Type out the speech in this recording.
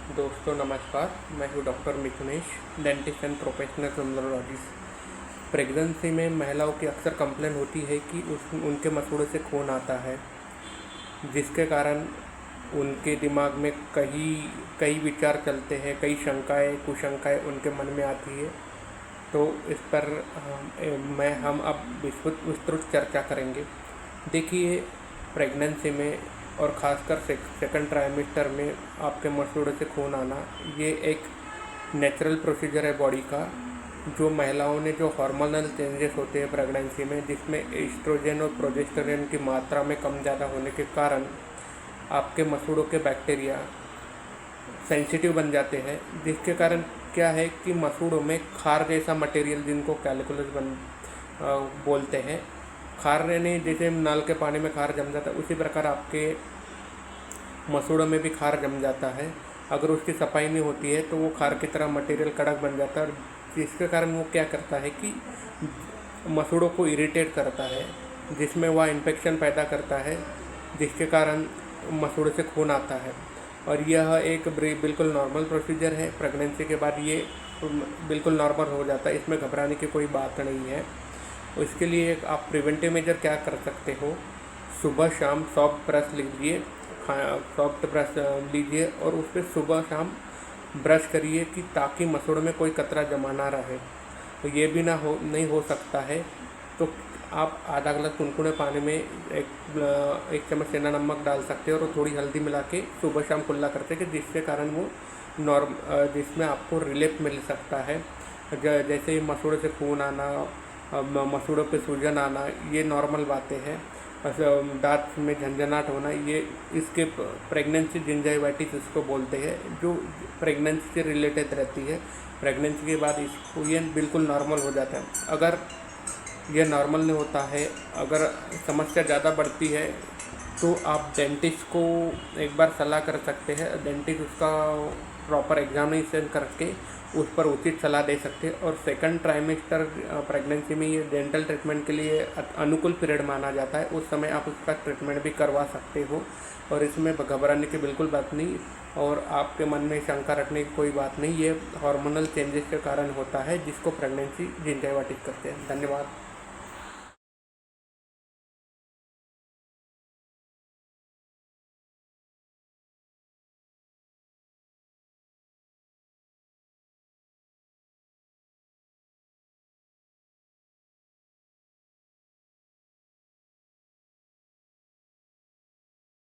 दोस्तों नमस्कार, मैं हूँ doctor Mithunesh, dentist and professional rheumatologist. Pregnancy में महिलाओं की अक्सर कंप्लेन होती है कि उनके मसूड़ों से खून आता है, जिसके कारण उनके दिमाग में कई विचार चलते हैं, कई शंकाएं कुशंकाएं उनके मन में आती है। तो इस पर हम अब विस्तृत चर्चा करेंगे। देखिए, प्रेगनेंसी में और ख़ासकर सेकंड ट्राइमेस्टर में आपके मसूड़ों से खून आना, ये एक नेचुरल प्रोसीजर है बॉडी का। जो महिलाओं ने जो हार्मोनल चेंजेस होते हैं प्रेगनेंसी में, जिसमें एस्ट्रोजन और प्रोजेस्टेरोन की मात्रा में कम ज़्यादा होने के कारण आपके मसूड़ों के बैक्टीरिया सेंसिटिव बन जाते हैं, जिसके कारण क्या है कि मसूड़ों में खार जैसा मटेरियल, जिनको कैल्कुलस बोलते हैं, खार यानी जैसे नल के पानी में खार जम जाता है, उसी प्रकार आपके मसूड़ों में भी खार जम जाता है। अगर उसकी सफाई नहीं होती है तो वो खार की तरह मटेरियल कड़क बन जाता है, और जिसके कारण वो क्या करता है कि मसूड़ों को इरिटेट करता है, जिसमें वह इन्फेक्शन पैदा करता है, जिसके कारण मसूड़ों से खून आता है। और यह एक बिल्कुल नॉर्मल प्रोसीजर है। प्रेगनेंसी के बाद ये बिल्कुल नॉर्मल हो जाता है, इसमें घबराने की कोई बात नहीं है। इसके लिए आप प्रिवेंटिव मेजर क्या कर सकते हो, सुबह शाम सॉफ्ट ब्रश लीजिए, सॉफ्ट ब्रश लीजिए और उस पर सुबह शाम ब्रश करिए कि ताकि मसूड़ों में कोई कतरा जमा ना रहे। तो ये भी नहीं हो सकता है तो आप आधा गिलास कुनकुने पानी में एक चम्मच सेंधा नमक डाल सकते हैं और थोड़ी हल्दी मिला के सुबह शाम कुल्ला करते हैं, कि जिसके कारण वो जिसमें आपको रिलीफ मिल सकता है। जैसे मसूड़ों से खून आना, मसूड़ों पे सूजन आना, ये नॉर्मल बातें हैं। दांत में झंझनाहट होना, ये इसके प्रेगनेंसी जिंजाइवाइटिस इसको बोलते हैं, जो प्रेगनेंसी से रिलेटेड रहती है। प्रेगनेंसी के बाद इसको ये बिल्कुल नॉर्मल हो जाता है। अगर ये नॉर्मल नहीं होता है, अगर समस्या ज़्यादा बढ़ती है, तो आप डेंटिस्ट को एक बार सलाह कर सकते हैं। डेंटिस्ट उसका प्रॉपर एग्जामिनेशन करके उस पर उचित सलाह दे सकते हैं। और सेकंड ट्राइमेस्टर प्रेगनेंसी में ये डेंटल ट्रीटमेंट के लिए अनुकूल पीरियड माना जाता है, उस समय आप उसका ट्रीटमेंट भी करवा सकते हो। और इसमें घबराने की बिल्कुल बात नहीं, और आपके मन में शंका रखने की कोई बात नहीं। ये हार्मोनल चेंजेस के कारण होता है, जिसको प्रेगनेंसी जिंजाइवाइटिस कहते हैं। धन्यवाद।